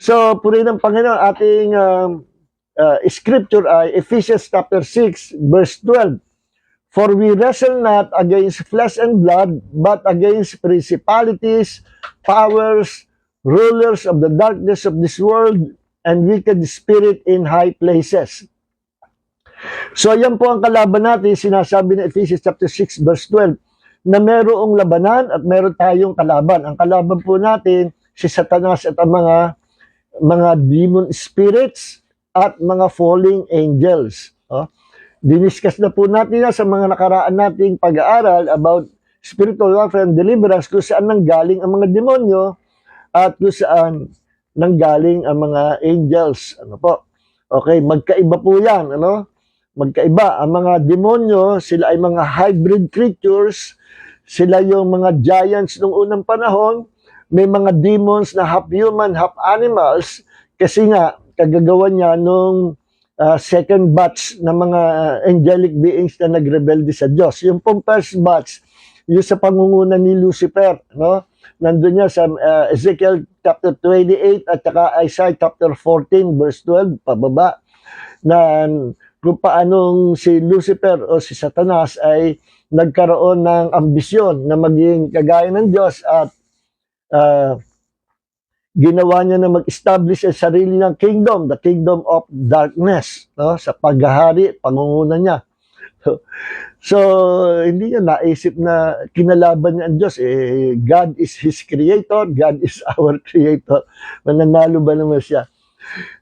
So, purihin ng Panginoon, ating scripture ay Ephesians chapter 6, verse 12. For we wrestle not against flesh and blood, but against principalities, powers, rulers of the darkness of this world, and wicked spirit in high places. So, yan po ang kalaban natin, sinasabi ng Ephesians chapter 6, verse 12, na merong labanan at meron tayong kalaban. Ang kalaban po natin, si Satanas at ang mga demon spirits at mga falling angels. Diniscuss na po natin na sa mga nakaraan nating pag-aaral about spiritual warfare and deliverance, kung saan nanggaling ang mga demonyo at kung saan nanggaling ang mga angels. Ano po? Okay, magkaiba po yan. Ano? Magkaiba. Ang mga demonyo, sila ay mga hybrid creatures. Sila yung mga giants noong unang panahon. May mga demons na half human, half animals. Kasi nga, kagagawa niya nung second batch ng mga angelic beings na nagrebelde sa Diyos. Yung pong first batch, yung sa pangunguna ni Lucifer, no? Nandun niya sa Ezekiel chapter 28 at saka Isaiah chapter 14 verse 12 pababa, na kung paanong si Lucifer o si Satanas ay nagkaroon ng ambisyon na maging kagaya ng Diyos at ginawa niya na mag-establish ang sarili ng kingdom, the kingdom of darkness, no? Sa paghahari, pangunguna niya. So, hindi niya naisip na kinalaban niya ang Diyos. God is His creator, God is our creator. Mananalo ba naman siya?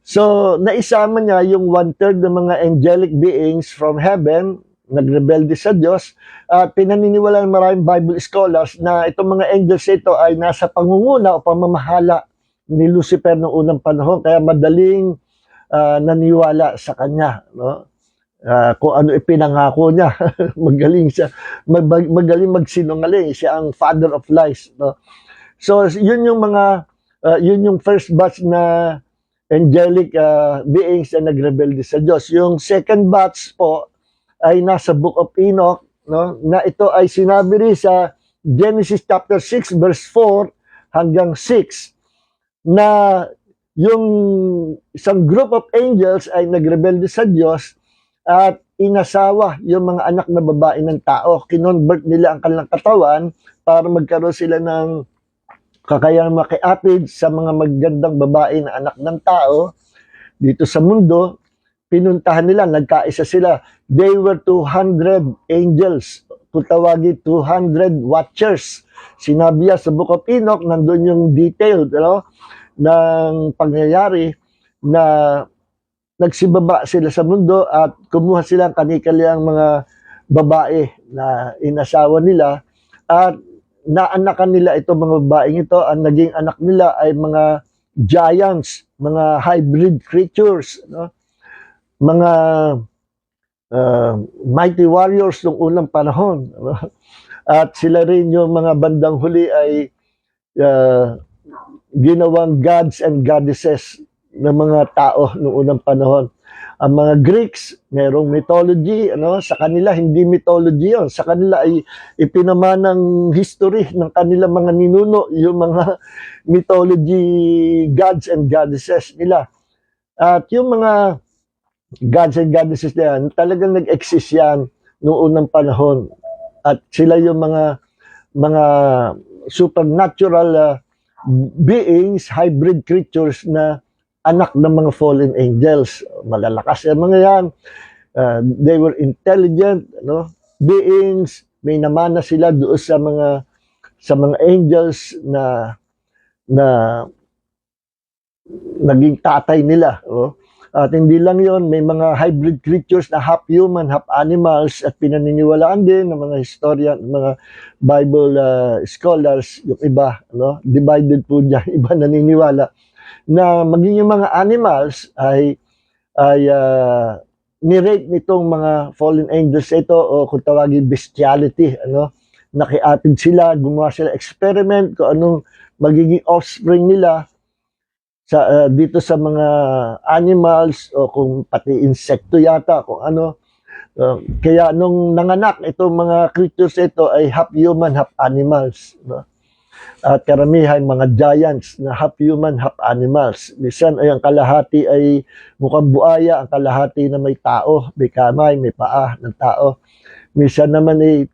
So, naisama niya yung 1/3 ng mga angelic beings from heaven, nagrebelde sa Diyos, at pinaniniwala ng maraming Bible scholars na itong mga angels ito ay nasa pangunguna o pamamahala ni Lucifer noong unang panahon, kaya madaling naniwala sa kanya, no? Kung ano ipinangako niya. Magaling siya, magaling magsinungaling, siya ang father of lies, no? So yun yung mga yun yung first batch na angelic beings na nagrebelde sa Diyos. Yung second batch po ay nasa Book of Enoch, no? Na ito ay sinabi rin sa Genesis chapter 6 verse 4 hanggang 6, na yung isang group of angels ay nagrebelde sa Diyos at inasawa yung mga anak na babae ng tao. Kinonvert nila ang kanilang katawan para magkaroon sila ng kakayahan makiapid sa mga magagandang babae na anak ng tao dito sa mundo. Pinuntahan nila, nagkaisa sila. They were 200 angels, kung tawagin 200 watchers. Sinabi sa Book of Enoch, nandun yung detail, ng pangyayari na nagsibaba sila sa mundo at kumuha sila ng kanilang mga babae na inasawa nila at naanakan nila itong mga babaeng ito. Ang naging anak nila ay mga giants, mga hybrid creatures, no? Mga mighty warriors ng unang panahon. At sila rin yung mga bandang huli ay ginawang gods and goddesses ng mga tao noong unang panahon. Ang mga Greeks, merong mythology, sa kanila hindi mythology yun. Sa kanila ay ipinamanang history ng kanilang mga ninuno, yung mga mythology gods and goddesses nila. At yung mga gods and goddesses na yan, talagang nag-exist yan noong unang panahon. At sila yung mga supernatural beings, hybrid creatures na anak ng mga fallen angels. Malalakas yung mga yan. They were intelligent, beings. May namana sila doon sa mga angels na naging tatay nila. At hindi lang yon, may mga hybrid creatures na half human, half animals, at pinaniniwalaan din ng mga historian, mga Bible scholars, yung iba, divided po dyan, iba naniniwala, na maging yung mga animals ay ni-rape nitong mga fallen angels ito, o kung tawagin bestiality, nakiatid sila, gumawa sila experiment kung anong magiging offspring nila dito sa mga animals, o kung pati insekto yata, kung ano. Kaya nung nanganak itong mga creatures ito ay half human, half animals. At karamihan mga giants na half human, half animals. Minsan ay ang kalahati ay mukhang buaya, ang kalahati na may tao, may kamay, may paa ng tao. Minsan naman ay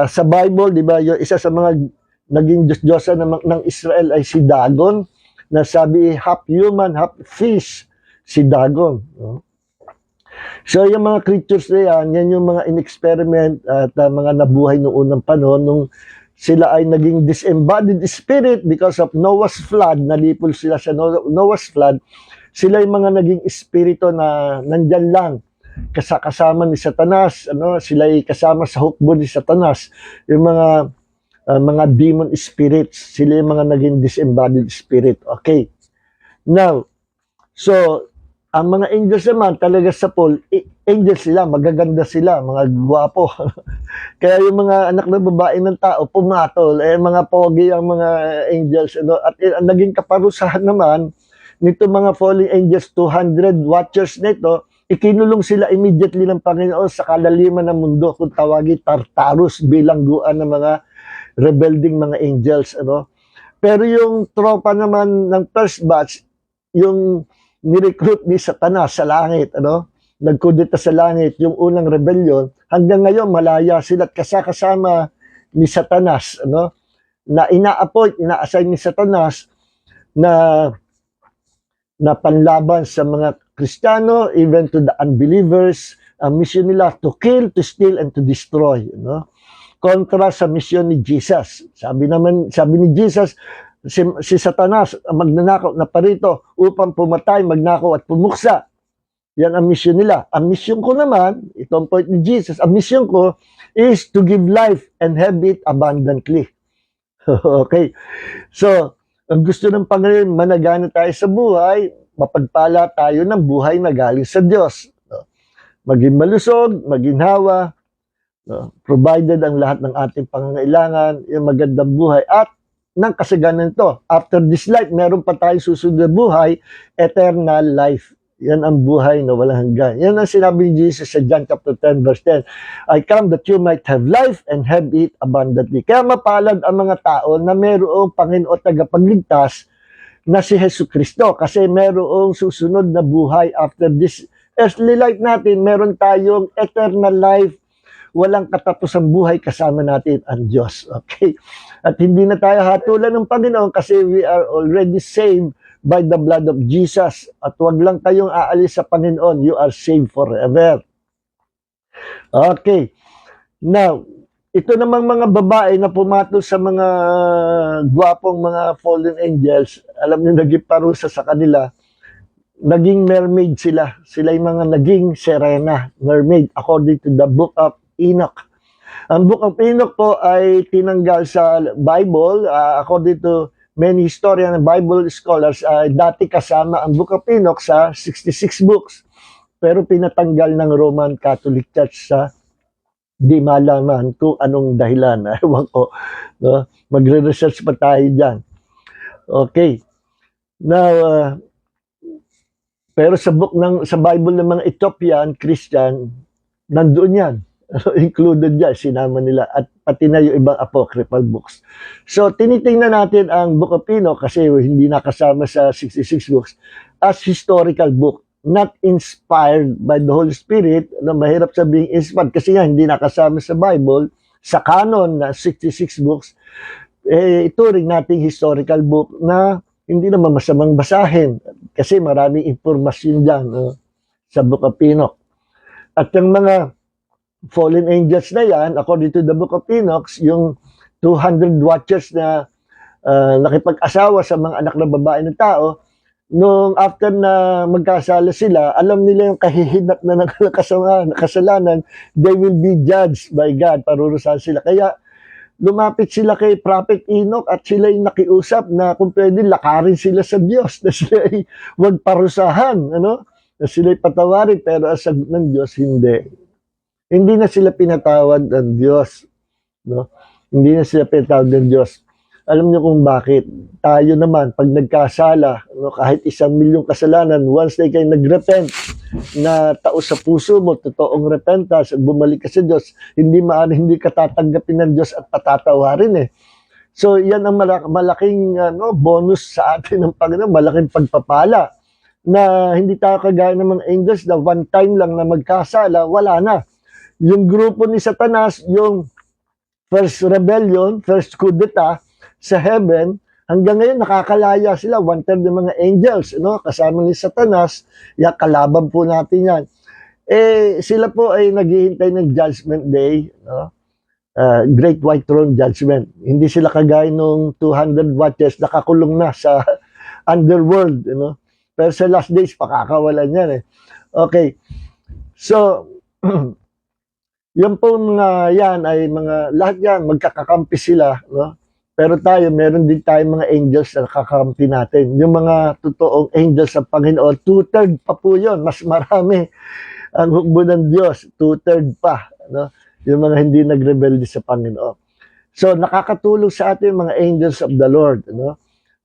sa Bible, di ba, yung isa sa mga naging Diyos-Diyosa ng Israel ay si Dagon, na sabi half human, half fish, si Dagon. No? So yung mga creatures na yan yung mga in-experiment at mga nabuhay noong unang panahon nung sila ay naging disembodied spirit because of Noah's flood, nalipol sila sa Noah's flood, sila yung mga naging espiritu na nandyan lang, kasama ni Satanas, sila ay kasama sa hukbo ni Satanas, yung mga demon spirits, sila yung mga naging disembodied spirit. Okay. Now, so, ang mga angels naman, talaga sa Paul, angels sila, magaganda sila, mga gwapo. Kaya yung mga anak ng babae ng tao, pumatol, mga pogi ang mga angels. At naging kaparusahan naman, nito mga fallen angels, 200 watchers nito, ikinulong sila immediately ng Panginoon sa kalaliman ng mundo, kung tawagin Tartarus, bilangguan ng mga rebelding mga angels. Pero yung tropa naman ng first batch, yung ni-recruit ni Satanas sa langit, nagkudeta sa langit, yung unang rebellion, hanggang ngayon malaya sila at kasama ni Satanas, na ina-assign ni Satanas na panlaban sa mga Kristiyano, even to the unbelievers. Ang mission nila to kill, to steal, and to destroy. Kontra sa mission ni Jesus. Sabi ni Jesus, si Satanas magnanakaw na parito upang pumatay, magnakaw at pumuksa. Yan ang mission nila. Ang mission ko naman, itong point ni Jesus, ang mission ko is to give life and have it abundantly. Okay. So, ang gusto ng Panginoon, managana tayo sa buhay, mapagpala tayo ng buhay na galing sa Diyos. Maging malusog, maginhawa, provided ang lahat ng ating pangangailangan, yung magandang buhay, at ng kasaganan ito. After this life, meron pa tayong susunod na buhay, eternal life. Yan ang buhay na walang hanggan. Yan ang sinabi ni Jesus sa John chapter 10 verse 10. I come that you might have life and have it abundantly. Kaya mapalad ang mga tao na mayroong Panginoon tagapagligtas na si Hesus Kristo, kasi mayroong susunod na buhay after this earthly life natin. Meron tayong eternal life, walang katapusang buhay, kasama natin ang Diyos. Okay? At hindi na tayo hatulan ng Panginoon kasi we are already saved by the blood of Jesus. At wag lang kayong aalis sa Panginoon, you are saved forever. Okay. Now, ito namang mga babae na pumatol sa mga gwapong mga fallen angels, alam niyo, naging parusa sa kanila, naging mermaid sila. Sila yung mga naging sirena, mermaid, according to the book of Enoch. Ang book of Enoch po ay tinanggal sa Bible, according to many historian and Bible scholars, dati kasama ang book of Enoch sa 66 books. Pero pinatanggal ng Roman Catholic Church sa di malaman kung anong dahilan. Ewan ko. Magre-research pa tayo dyan. Okay. Now, pero sa Bible ng mga Ethiopian, Christian, nandoon yan. Included dyan, sinama nila. At pati na yung ibang apocryphal books. So, tinitingnan natin ang Book of Enoch kasi hindi nakasama sa 66 books as historical book, not inspired by the Holy Spirit. Mahirap sabihin inspired kasi nga hindi nakasama sa Bible, sa canon na 66 books. Ituring nating historical book na hindi naman masamang basahin kasi maraming impormasyon dyan sa Book of Enoch. At yung mga fallen angels na yan, according to the Book of Enoch, yung 200 watchers na nakipag-asawa sa mga anak ng babae ng tao, nung after na magkasala sila, alam nila yung kahihinat na kasalanan, they will be judged by God, parurusahan sila. Kaya lumapit sila kay Prophet Enoch at sila yung nakiusap na kung pwede lakarin sila sa Diyos, na sila ay wag parusahan, na sila ay patawarin, pero ang sagot ng Diyos, hindi. Hindi na sila pinatawad ng Diyos. Hindi na sila pinatawad ng Diyos. Alam niyo kung bakit? Tayo naman, pag nagkasala, kahit 1,000,000 kasalanan, once na kayo nag-repent, na tao sa puso mo, totoong repentance, at bumalik ka sa Diyos, hindi ka tatanggapin ng Diyos at patatawarin . So yan ang malaking bonus sa atin ng Panginoon, malaking pagpapala na hindi tayo kagaya ng mga angels na one time lang na magkasala, wala na. Yung grupo ni Satanas, yung first rebellion, first coup d'etat sa heaven, hanggang ngayon nakakalaya sila, one-third ng mga angels, kasama ni Satanas, kalaban po natin yan. Sila po ay naghihintay ng judgment day, Great White Throne Judgment. Hindi sila kagaya nung 200 watchers nakakulong na sa underworld, Pero sa last days, pakakawalan yan Okay. So, yung po mga yan ay lahat yan, magkakakampi sila, Pero meron din tayong mga angels na nakakampi natin. Yung mga totoong angels sa Panginoon, 2/3 pa po yun. Mas marami ang hukbo ng Diyos, 2/3 pa, yung mga hindi nagrebelde sa Panginoon. So, nakakatulong sa atin mga angels of the Lord.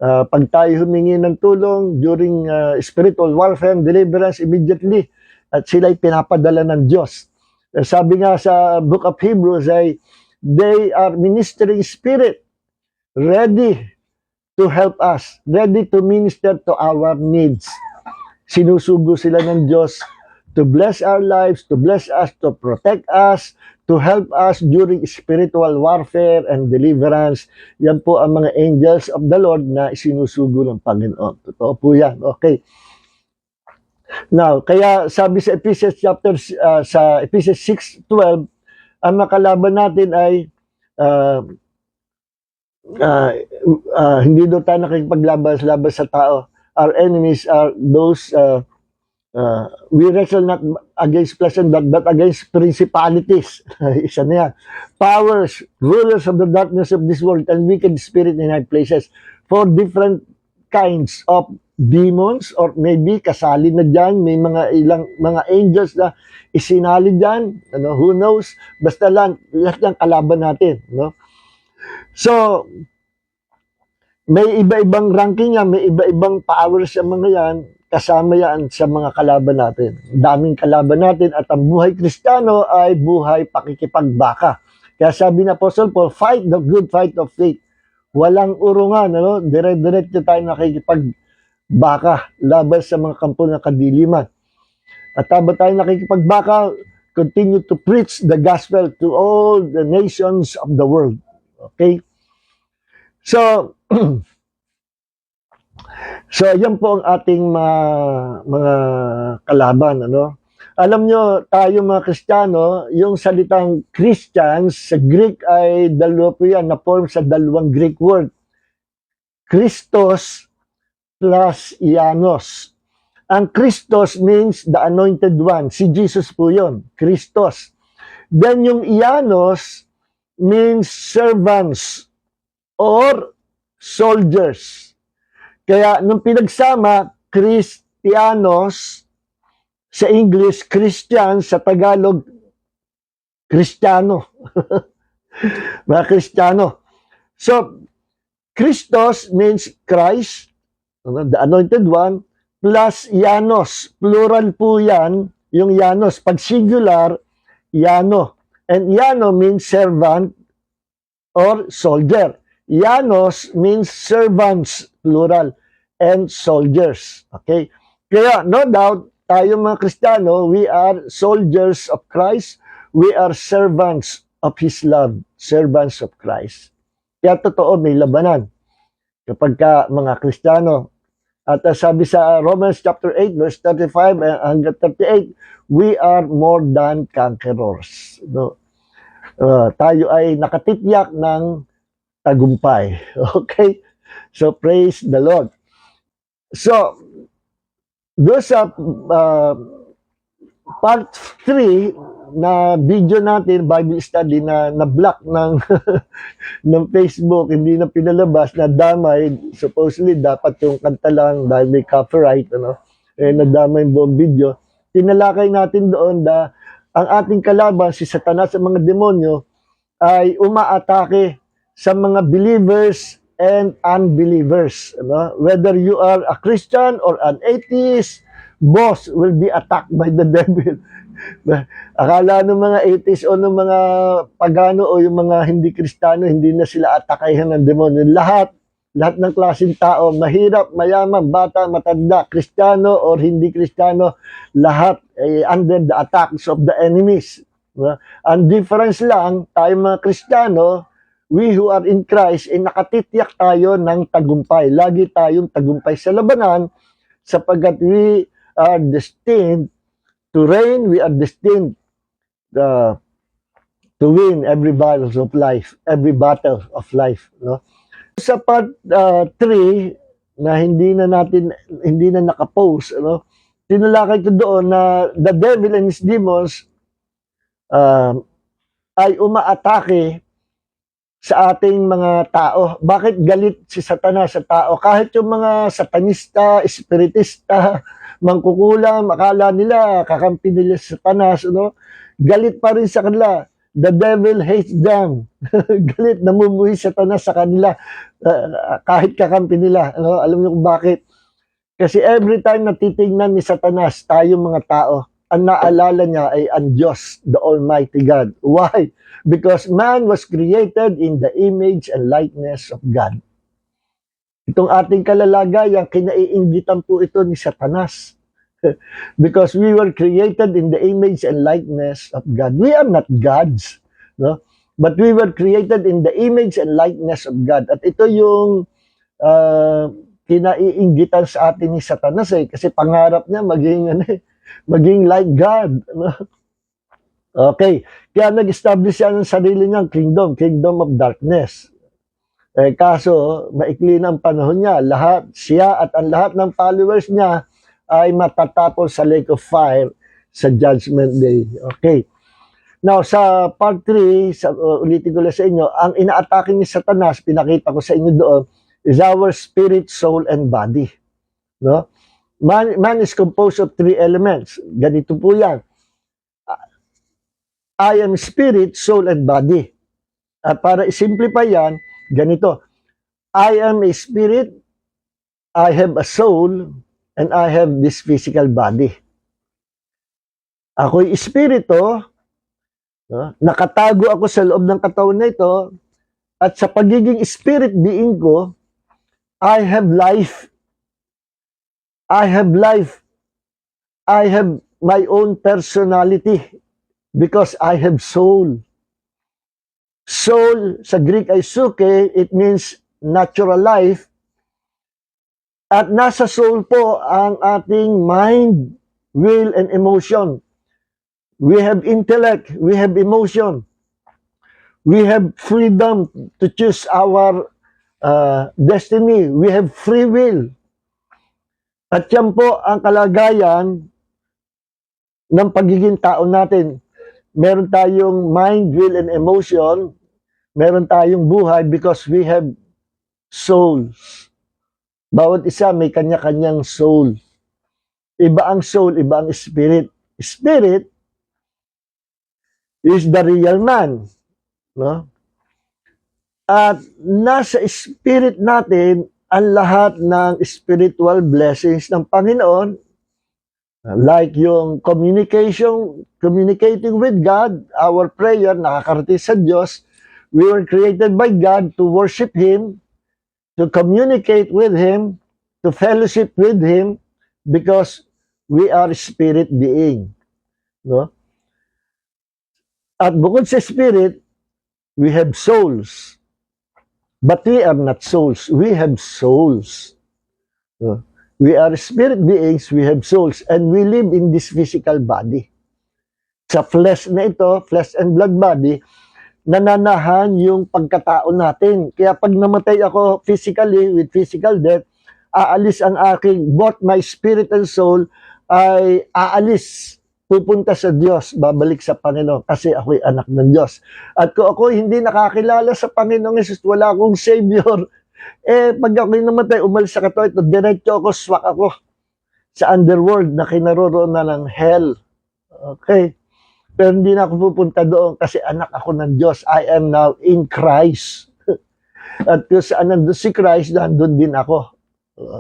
Pag tayo humingi ng tulong during spiritual warfare and deliverance immediately, at sila'y pinapadala ng Diyos. Sabi nga sa Book of Hebrews ay, they are ministering spirit, ready to help us, ready to minister to our needs. Sinusugo sila ng Diyos to bless our lives, to bless us, to protect us, to help us during spiritual warfare and deliverance. Yan po ang mga angels of the Lord na isinusugo ng Panginoon. Totoo po yan. Okay. Now, kaya sabi sa Ephesians sa Ephesians 6:12, ang makalaban natin ay hindi daw tayo nakikipaglaban sa tao. Our enemies are those we wrestle not against flesh and blood, but against principalities. Isa na yan. Powers, rulers of the darkness of this world, and wicked spirit in high places. For different kinds of demons, or maybe kasali na dyan, may mga angels na isinali dyan, who knows, basta lang, lahat ng kalaban natin. So, may iba-ibang ranking yan, may iba-ibang powers sa mga yan, kasama yan sa mga kalaban natin. Daming kalaban natin at ang buhay Kristiyano ay buhay pakikipagbaka. Kaya sabi na Apostle Paul, fight the good fight of faith. Walang urungan, dire-diretso tayo nakikipagbaka laban sa mga kampo ng kadiliman. At habang tayo nakikipagbaka, continue to preach the gospel to all the nations of the world. Okay? So, so, yan po ang ating mga kalaban. Alam nyo, tayo mga Kristiyano, yung salitang Christians, sa Greek ay dalawa po yan, na-form sa dalawang Greek word. Christos plus Ianos. Ang Christos means the anointed one. Si Jesus po yun, Christos. Then yung Ianos means servants or soldiers. Kaya nung pinagsama, Christianos, sa English, Christian, sa Tagalog, Kristiyano. Mga Kristiyano. So, Christos means Christ, the anointed one, plus Ianos. Plural po yan, yung Ianos. Pag singular, Iano. And Iano means servant or soldier. Ianos means servants, plural, and soldiers. Okay? Kaya, no doubt, tayo mga Kristiyano, we are soldiers of Christ. We are servants of His love. Servants of Christ. Kaya totoo, may labanan. Kapag mga Kristiyano, at sabi sa Romans chapter 8, verse 35 hanggang 38, we are more than conquerors. Tayo ay nakatityak ng tagumpay. Okay? So, praise the Lord. So, doon sa part 3 na video natin, Bible study na na-block ng, ng Facebook, hindi na pinalabas, na damay, supposedly dapat yung kanta lang dahil may copyright, nadamay yung buong video. Tinalakay natin doon na ang ating kalaban, si Satanas at mga demonyo, ay umaatake sa mga believers and unbelievers. Whether you are a Christian or an atheist, both will be attacked by the devil. Akala ng mga atheist o ng mga pagano o yung mga hindi Kristiyano, hindi na sila atakayan ng demonyo. Lahat ng klaseng tao, mahirap, mayaman, bata, matanda, Kristiyano or hindi Kristiyano, lahat under the attacks of the enemies. Ang difference lang, tayo mga Kristiyano, we who are in Christ, nakatitiyak tayo ng tagumpay. Lagi tayong tagumpay sa labanan sapagkat we are destined to reign, we are destined to win every battle of life, no? Sa part 3 na hindi na naka-post, ano? Tinalakay ko doon na the devil and his demons ay umaatake sa ating mga tao. Bakit galit si Satanas sa tao? Kahit yung mga satanista, espiritista, mangkukulam, akala nila, kakampi nila sa Satanas, no? Galit pa rin sa kanila. The devil hates them. Galit, namumuhi sa Satanas sa kanila, kahit kakampi nila. Ano? Alam niyo kung bakit? Kasi every time natitingnan ni Satanas, tayong mga tao, ang naalala niya ay ang Diyos, the Almighty God. Why? Because man was created in the image and likeness of God. Itong ating kalalagayan, kinaiinggitan po ito ni Satanas. Because we were created in the image and likeness of God. We are not gods, no? But we were created in the image and likeness of God. At ito yung kinaiinggitan sa atin ni Satanas kasi pangarap niya maging like God. No? Okay, kaya nag-establish siya ng sarili niyang kingdom of darkness. Kaso, maikli na ang panahon niya. Siya at ang lahat ng followers niya ay matatapos sa lake of fire sa judgment day. Okay. Now, sa part 3, ulitin ko lang sa inyo, ang inaatake ni Satanas, pinakita ko sa inyo doon, is our spirit, soul, and body. No? Man is composed of 3 elements. Ganito po yan. I am spirit, soul, and body. At para i-simplify yan, ganito. I am a spirit, I have a soul, and I have this physical body. Ako'y espiritu, no? Nakatago ako sa loob ng katawan na ito, at sa pagiging spirit being ko, I have life. I have life. I have my own personality because I have soul. Soul, sa Greek ay suke, it means natural life. At nasa soul po ang ating mind, will, and emotion. We have intellect, we have emotion. We have freedom to choose our destiny. We have free will. At yan po ang kalagayan ng pagiging tao natin. Meron tayong mind, will, and emotion. Meron tayong buhay because we have souls. Bawat isa may kanya-kanyang soul. Iba ang soul, iba ang spirit. Spirit is the real man. No? At nasa spirit natin ang lahat ng spiritual blessings ng Panginoon, like yung communicating with God, our prayer, nakakarating sa Diyos. We were created by God to worship Him, to communicate with Him, to fellowship with Him, because we are spirit being. No? At bukod sa spirit, we have souls. But we are not souls. We have souls. No? We are spirit beings, we have souls, and we live in this physical body. Sa flesh na ito, flesh and blood body, nananahan yung pagkatao natin. Kaya pag namatay ako physically, with physical death, aalis ang aking, both my spirit and soul, ay aalis, pupunta sa Diyos, babalik sa Panginoon, kasi ako'y anak ng Diyos. At kung ako hindi nakakilala sa Panginoong Jesus, wala akong Savior, pag ako'y namatay, umalis sa katawan ito, diretso ako, swak ako sa underworld na kinaroroonan ng hell. Okay? Pero hindi na ako pupunta doon kasi anak ako ng Diyos. I am now in Christ. At kung saan nandun si Christ, nandun din ako.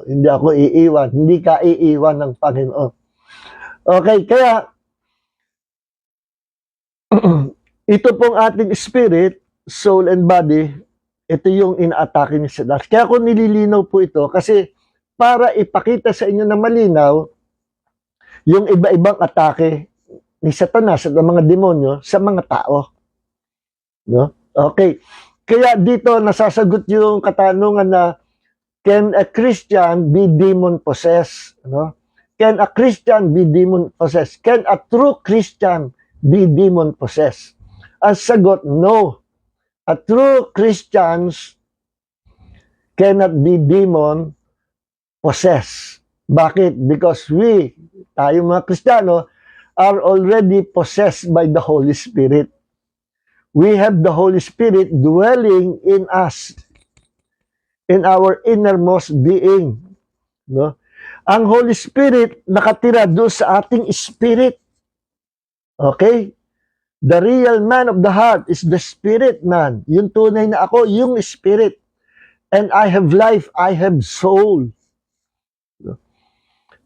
Hindi ako iiwan. Hindi ka iiwan ng Panginoon. Okay, kaya ito pong ating spirit, soul, and body, ito yung inaatake ni Satanas. Kaya ako nililinaw po ito kasi para ipakita sa inyo na malinaw yung iba-ibang atake ni Satanas at ng mga demonyo sa mga tao. No? Okay. Kaya dito nasasagot yung katanungan na can a Christian be demon possessed? No? Can a Christian be demon possessed? Can a true Christian be demon possessed? Ang sagot, no. A true Christians cannot be demon possessed. Bakit? Because tayo mga Kristiyano, are already possessed by the Holy Spirit. We have the Holy Spirit dwelling in us, in our innermost being. No? Ang Holy Spirit nakatira doon sa ating spirit. Okay? The real man of the heart is the spirit man. Yung tunay na ako, yung spirit. And I have life, I have soul.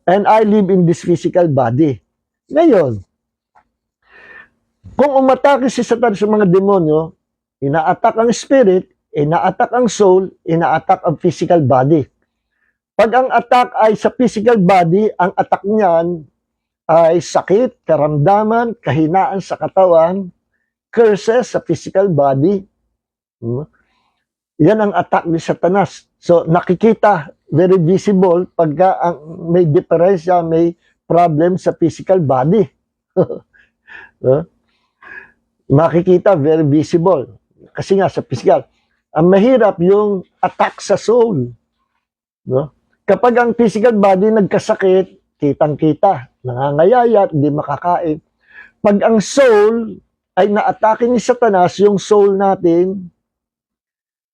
And I live in this physical body. Ngayon, kung umatake si Satan sa mga demonyo, ina-attack ang spirit, ina-attack ang soul, ina-attack ang physical body. Pag ang attack ay sa physical body, ang attack niyan ay sakit, karamdaman, kahinaan sa katawan, curses sa physical body. Yan ang attack ni Satanas. So nakikita, very visible, pagka may diferensya, may problem sa physical body. Makikita, very visible. Kasi nga sa physical. Ang mahirap yung attack sa soul. No? Kapag ang physical body nagkasakit, kitang-kita, nangangayayat, hindi makakain. Pag ang soul ay na-atake ni Satanas, yung soul natin,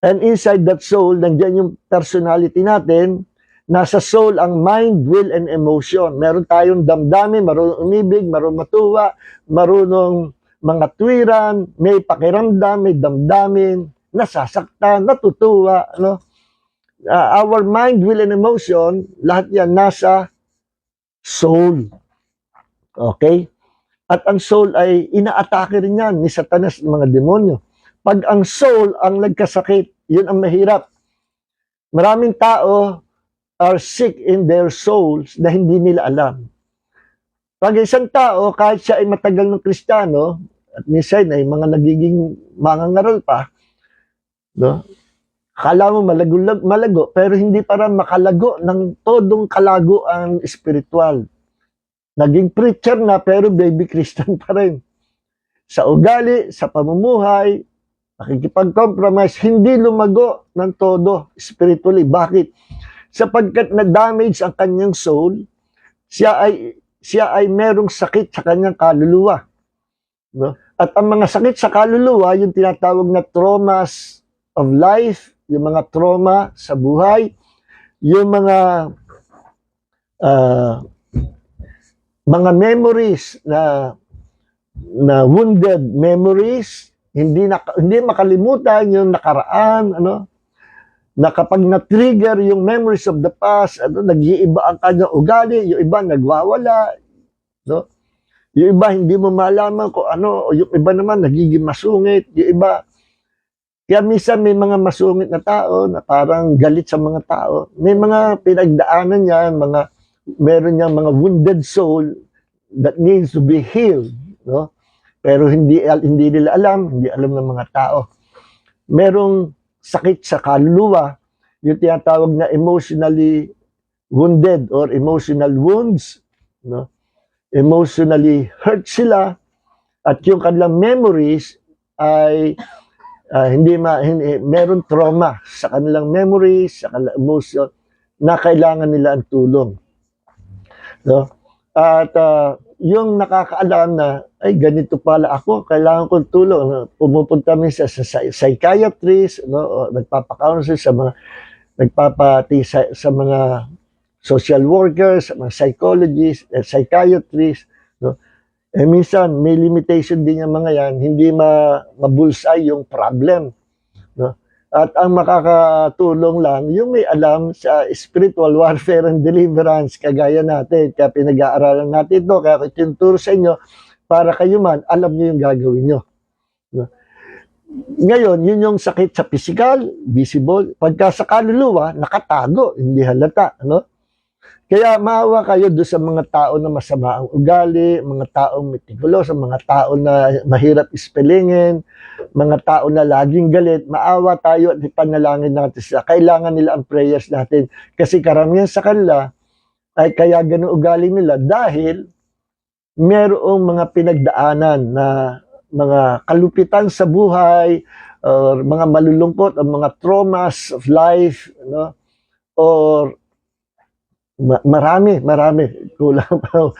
and inside that soul, nandiyan yung personality natin, nasa soul ang mind, will, and emotion. Meron tayong damdamin, marunong umibig, marunong matuwa, marunong mga tuwiran, may pakiramdam, may damdamin, nasasaktan, natutuwa. No? Our mind, will, and emotion, lahat yan nasa soul. Okay? At ang soul ay inaatake rin yan ni Satanas ng mga demonyo. Pag ang soul ang nagkasakit, yun ang mahirap. Maraming tao are sick in their souls na hindi nila alam. Pag isang tao, kahit siya ay matagal ng Kristiyano, at minsan ay mga nagiging mangangaral pa, no? Akala mo malago, pero hindi para makalago ng todong kalago ang spiritual. Naging preacher na, pero baby Christian pa rin. Sa ugali, sa pamumuhay, nakikipag-compromise, hindi lumago ng todo spiritually. Bakit? Sapagkat na-damage ang kanyang soul, siya ay merong sakit sa kanyang kaluluwa. No? At ang mga sakit sa kaluluwa, yung tinatawag na traumas of life, yung mga trauma sa buhay, yung mga memories na wounded memories, hindi makalimutan yung nakaraan, na kapag na-trigger yung memories of the past, nag-iiba ang kanyang ugali, yung iba nagwawala, no? Yung iba hindi mo malaman kung ano, yung iba naman nagiging masungit, yung iba. Kaya minsan may mga masungit na tao na parang galit sa mga tao. May mga pinagdaanan niya, meron niyang mga wounded soul that needs to be healed, no? Pero hindi nila alam, hindi alam ng mga tao. Merong sakit sa kaluluwa, yung tinatawag na emotionally wounded or emotional wounds, no? Emotionally hurt sila at yung kanilang memories ay meron trauma sa kanilang memories, sa kanilang emotion na kailangan nila ang tulong. No? At yung nakakaalam na, ay ganito pala ako, kailangan kong tulong. No? Pumupunta kami sa psychiatrist, no? O nagpapa-counsel sa mga social workers, sa mga psychologists, psychiatrists. No? Eh minsan, may limitation din yung mga yan, hindi mabulsay yung problem. No? At ang makakatulong lang, yung may alam sa spiritual warfare and deliverance, kagaya natin. Kaya pinag-aaralan natin ito, kaya tinuturo sa inyo, para kayo man, alam niyo yung gagawin niyo. No? Ngayon, yun yung sakit sa physical, visible. Pagka sa kaluluwa, nakatago, hindi halata. Ano? Kaya maawa kayo doon sa mga tao na masama ang ugali, mga taong meticulos, mga tao na mahirap ispelingin, mga tao na laging galit. Maawa tayo at ipanalangin natin sila. Kailangan nila ang prayers natin. Kasi karamihan sa kanila ay kaya ganun ugali nila dahil merong mga pinagdaanan na mga kalupitan sa buhay, or mga malulungkot, o mga traumas of life, no? Or marami, kulang pa.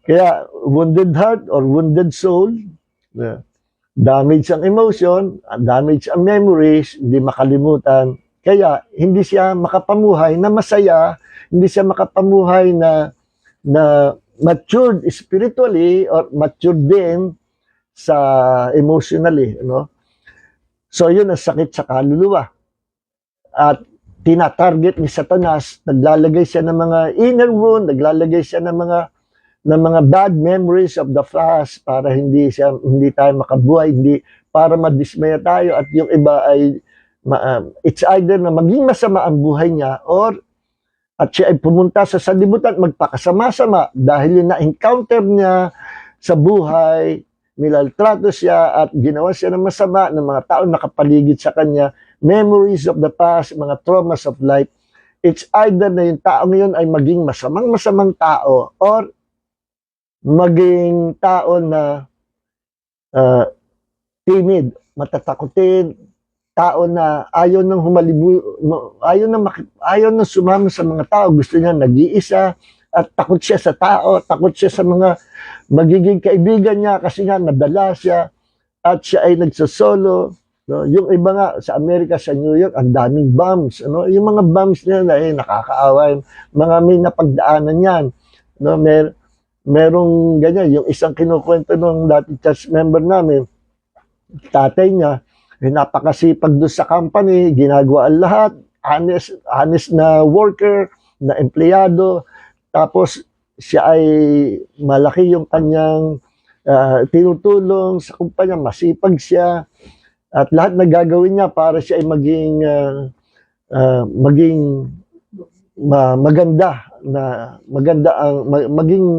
Kaya wounded heart or wounded soul, damage ang emotion, damage ang memories, hindi makalimutan. Kaya hindi siya makapamuhay na masaya, hindi siya makapamuhay na matured spiritually or matured din sa emotionally, no? So yun ang sakit sa kaluluwa. At tinatarget ni Satanas, naglalagay siya ng mga inner wound, naglalagay siya ng mga bad memories of the past para hindi tayo makabuhay, hindi para madismaya tayo at yung iba ay it's either na maging masama ang buhay niya or at siya ay pumunta sa sanlibutan magpakasama-sama dahil yung na-encounter niya sa buhay, nilaltrato siya at ginawa siya ng masama ng mga tao nakapaligid sa kanya, memories of the past, mga traumas of life. It's either na yung tao ngayon ay maging masamang tao or maging tao na timid, matatakutin, tao na ayaw nang ayaw nang sumama sa mga tao, gusto niya nag-iisa at takot siya sa tao, takot siya sa mga magiging kaibigan niya kasi nga nadala siya at siya ay nagsosolo. No? Yung iba nga sa Amerika, sa New York, ang daming bombs. Ano? Yung mga bombs niya na nakakaawa. Mga may napagdaanan yan. No? Merong ganyan. Yung isang kinukwento ng dati church member namin, tatay niya, napakasipag doon sa company, ginagawa ang lahat, honest na worker, na empleyado, tapos siya ay malaki yung kanyang tinutulong sa kumpanya, masipag siya, at lahat na gagawin niya para siya ay maging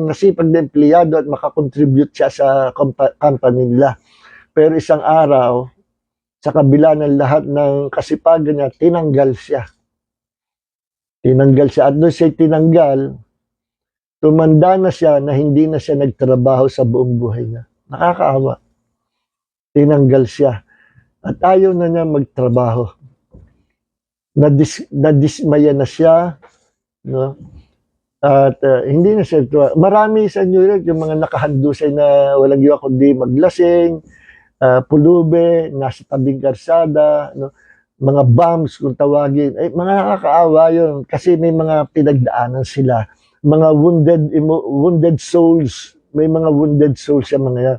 masipag na empleyado at makakontribute siya sa company nila. Pero isang araw, sa kabila ng lahat ng kasipagan niya, tinanggal siya. At doon siya tinanggal, tumanda na siya na hindi na siya nagtrabaho sa buong buhay niya. Nakakaawa. Tinanggal siya. At ayaw na niya magtrabaho. Nadismaya na siya. No? At hindi na siya. Marami sa New York yung mga nakahandusay na walang gawa kundi maglasing, pulube, nasa tabing karsada, no? Mga bombs kung tawagin. Mga nakakaawa yun kasi may mga pinagdaanan sila. Mga wounded souls. May mga wounded souls yung mga yan.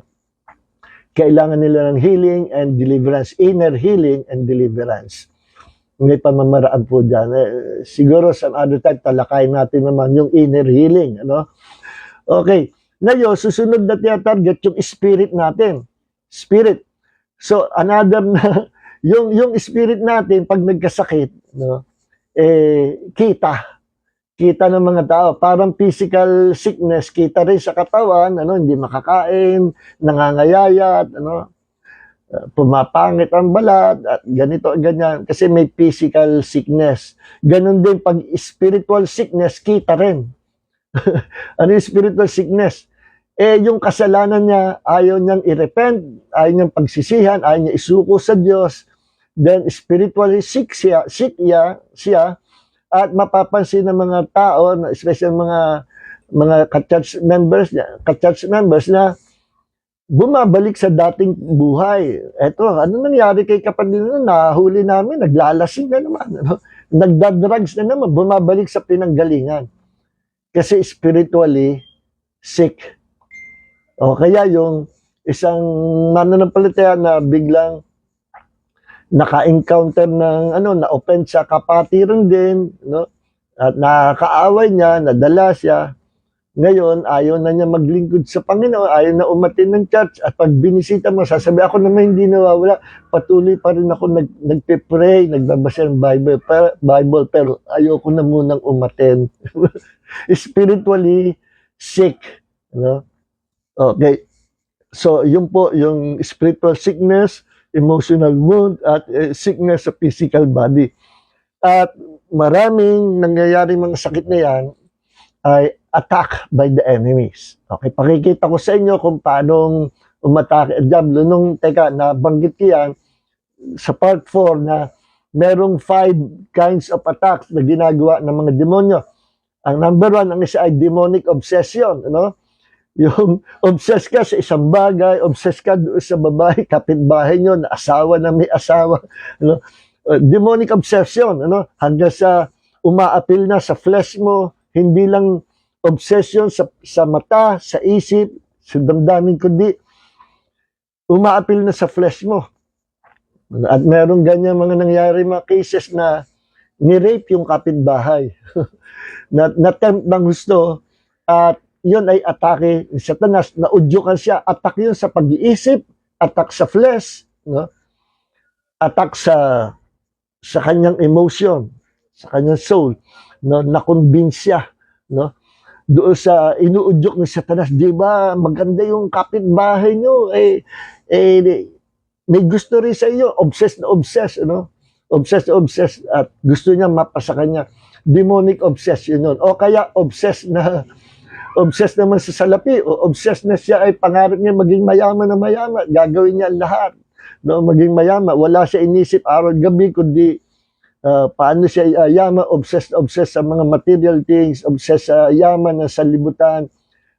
Kailangan nila ng healing and deliverance. Inner healing and deliverance. May pamamaraan po dyan. Siguro some other time talakayin natin naman yung inner healing. Ano? Okay. Ngayon, susunod na target yung spirit natin. Spirit. So, another na, yung spirit natin, pag nagkasakit, no, kita ng mga tao. Parang physical sickness, kita rin sa katawan, hindi makakain, nangangayayat, pumapangit ang balat, at ganito, ganyan. Kasi may physical sickness. Ganon din pag spiritual sickness, kita rin. Ano yung spiritual sickness? Yung kasalanan niya, ayaw niyang i-repent, ayaw niyang pagsisihan, ayaw niya isuko sa Diyos. Then spiritually sick siya, at mapapansin ng mga tao, especially mga ka-church members na bumabalik sa dating buhay. Eto, ano nangyari kay kapatid na nahuli namin, naglalasing na naman, nagdadrugs na naman, bumabalik sa pinanggalingan. Kasi spiritually sick. O kaya yung isang mananampalataya na biglang naka-encounter ng na-offend sa kapatiran din, no? At nakakaaway niya, nadala siya. Ngayon, ayaw na niya maglingkod sa Panginoon, ayaw na umattend ng church, at pag binisita mo, sasabi ako naman hindi nawawala, patuloy pa rin ako nagpe-pray, nagbabasa ng Bible, pero ayoko na munang umattend. Spiritually sick. No? Okay. So, yun po, yung spiritual sickness, emotional wound, at sickness sa physical body. At maraming nangyayaring mga sakit na yan ay attack by the enemies. Okay, pakikita ko sa inyo kung paano umatake ang diablo. Nabanggit ko yan sa part 4 na merong 5 kinds of attacks na ginagawa ng mga demonyo. Ang number 1, ang isa ay demonic obsession. Ano? Yung obsessed ka sa isang bagay, obsessed ka doon sa babae, kapitbahay nyo, na asawa na may asawa. Ano? Demonic obsession. Ano? Hanggang sa umaapil na sa flesh mo, hindi lang obsession sa mata, sa isip, sa damdamin, kundi umaapil na sa flesh mo. At meron ganyan mga nangyari, mga cases na ni-rape yung kapitbahay. Na-tempt ng gusto, at yun ay atake ni Satanas, naudyukan siya. Attack yun sa pag-iisip, attack sa flesh, no? Attack sa kanyang emotion, sa kanyang soul, no? Na-convince siya, no? Doon sa inuudyok ni Satanas, di ba, maganda yung kapitbahay nyo, may gusto rin sa iyo, obsessed na obsessed, no? Obsessed na obsessed, at gusto niya mapasa kanya. Demonic obsession yun. O kaya obsessed naman sa salapi, o obsessed na siya ay pangarap niya maging mayaman na mayaman, gagawin niya lahat, no? Maging mayaman, wala siya inisip araw-gabi, kundi paano siya yaman, obsessed sa mga material things, obsessed sa yaman na sanlibutan.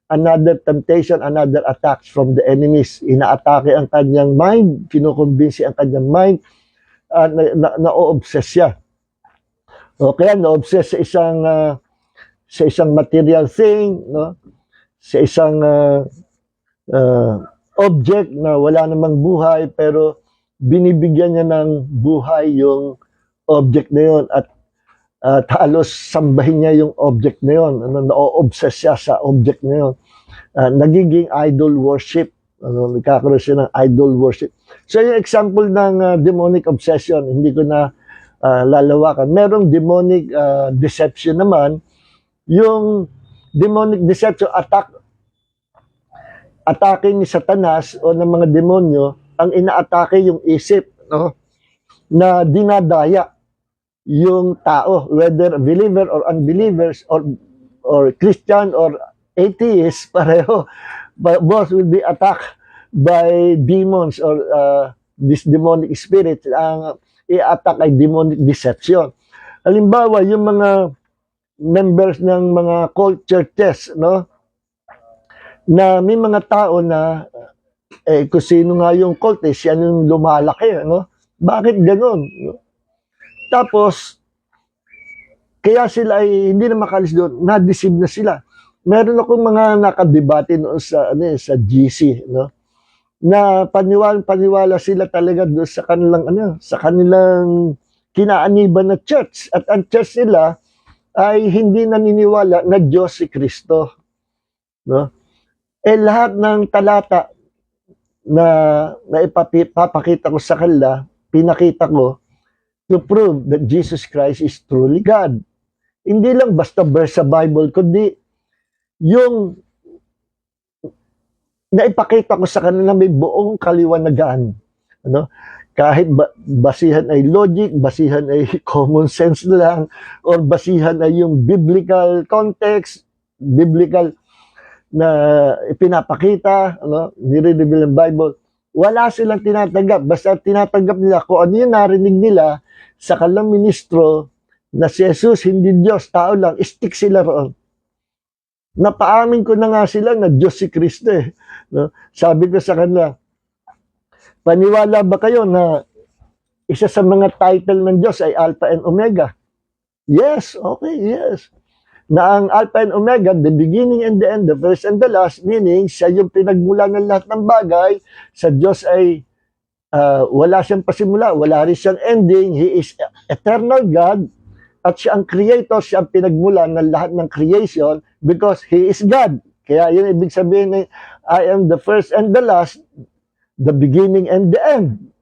Another temptation, another attacks from the enemies. Inaatake ang kanyang mind, kinukumbinsi ang kanyang mind, na-obsess siya. O kaya na-obsess sa isang material thing, no? Sa isang object na wala namang buhay, pero binibigyan niya ng buhay yung object na yun, at halos sambahin niya yung object na yun. Na-obsess siya sa object na yun. Nagiging idol worship. Nagkakaroon siya ng idol worship. So yung example ng demonic obsession, hindi ko na lalawakan. Merong demonic deception naman. Yung demonic deception, atake ni Satanas o ng mga demonyo, ang inaatake yung isip, no? Na dinadaya yung tao, whether believer or unbelievers, or Christian or atheist, pareho. Both will be attacked by demons or this demonic spirit. Ang i-attack ay demonic deception. Halimbawa, yung mga members ng mga cult churches, no? Na may mga tao na kung sino nga yung cult, siya yung lumalaki, no? Bakit gano'n? No? Tapos, kaya sila ay hindi na makalis doon, na-deceive na sila. Meron akong mga nakadebate noon sa GC, no? Na paniwala sila talaga doon sa kanilang kinaaniban na church. At ang church nila ay hindi naniniwala na Diyos si Kristo, no? Lahat ng talata na ipapakita ko sa kanila, pinakita ko to prove that Jesus Christ is truly God. Hindi lang basta verse sa Bible, kundi yung naipakita ko sa kanila may buong kaliwanagan. Ano? Kahit basihan ay logic, basihan ay common sense lang, or basihan ay yung biblical context, biblical na ipinapakita, ano, nire-reveal ng Bible, wala silang tinatanggap. Basta tinatanggap nila kung ano yung narinig nila sa kanilang ministro na si Jesus, hindi Diyos, tao lang, stick sila roon. Napaamin ko na nga sila na Diyos si Kristo eh. No? Sabi ko sa kanila, paniwala ba kayo na isa sa mga title ng Diyos ay Alpha and Omega? Yes, okay, yes. Na ang Alpha and Omega, the beginning and the end, the first and the last, meaning siya yung pinagmula ng lahat ng bagay. Sa Diyos ay wala siyang pasimula, wala rin siyang ending. He is eternal God, at siya ang creator, siya ang pinagmula ng lahat ng creation because He is God. Kaya yun ibig sabihin na I am the first and the last, the beginning and the end.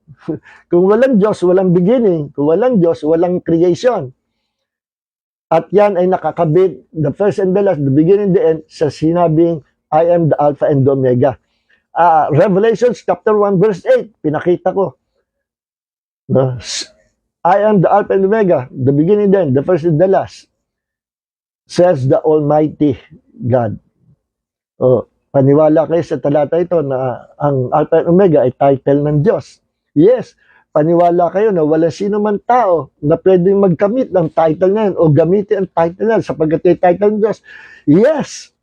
Kung walang Diyos, walang beginning. Kung walang Diyos, walang creation. At yan ay nakakabit, the first and the last, the beginning and the end, sa sinabing, I am the Alpha and the Omega. Revelation chapter 1 verse 8, pinakita ko. No? I am the Alpha and Omega, the beginning and the end, the first and the last, says the Almighty God. Paniwala kayo sa talata ito na ang Alpha and Omega ay title ng Diyos. Yes, paniwala kayo na wala sino man tao na pwedeng magkamit ng title na yan o gamitin ang title na yan sapagkat ay title ng Diyos. Yes,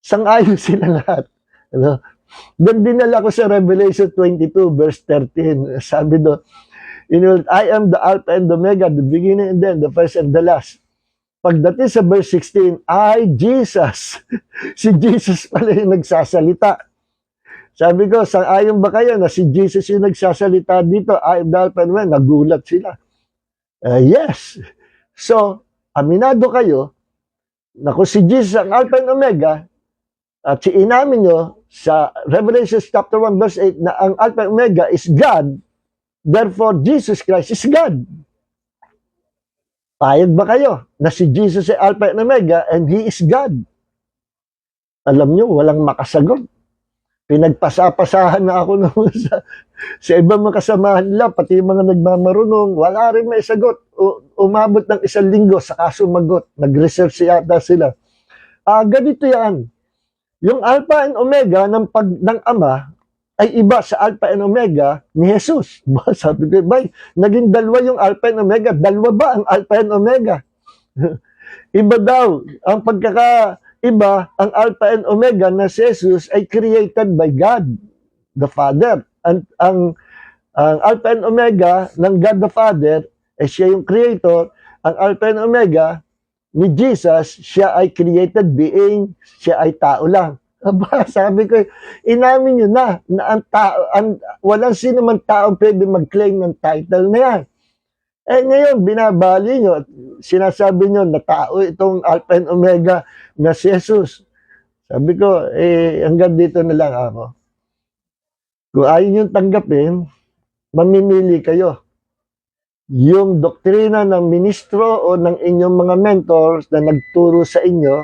sang-ayon sila lahat. Ano? Doon dinala ko sa Revelation 22 verse 13. Sabi doon, I am the Alpha and the Omega, the beginning and the end, the first and the last. Pagdating sa verse 16, I, Jesus. Si Jesus pala yung nagsasalita. Sabi ko, sang-ayon ba kayo na si Jesus yung nagsasalita dito? I am the Alpha and Omega. Nagulat sila. Yes. So, aminado kayo na kung si Jesus ang Alpha and Omega, at si inamin nyo sa Revelation chapter 1 verse 8 na ang Alpha and Omega is God, therefore Jesus Christ is God. Payag ba kayo na si Jesus ay Alpha and Omega and He is God? Alam nyo, walang makasagot. Pinagpasapasahan na ako naman sa ibang mga kasamahan nila, pati yung mga nagmamarunong, wala rin may sagot. Umabot ng 1 linggo, saka sumagot. Nag-research yata sila. Ganito yan. Yung Alpha and Omega ng Ama ay iba sa Alpha and Omega ni Jesus. Sabi ko, bay, naging dalawa yung Alpha and Omega. Dalawa ba ang Alpha and Omega? Iba daw. Ang pagkakaiba, ang Alpha and Omega na si Jesus ay created by God, the Father. Ang Alpha and Omega ng God the Father, ay siya yung creator. Ang Alpha and Omega ni Jesus, siya ay created being, siya ay tao lang. Aba, sabi ko, inamin nyo na ang tao, walang sino man tao pwede mag-claim ng title na yan. Ngayon, binabali nyo, sinasabi nyo na tao itong Alpha and Omega na si Jesus. Sabi ko, hanggang dito na lang ako. Kung ayaw nyo tanggapin, mamimili kayo. Yung doktrina ng ministro o ng inyong mga mentors na nagturo sa inyo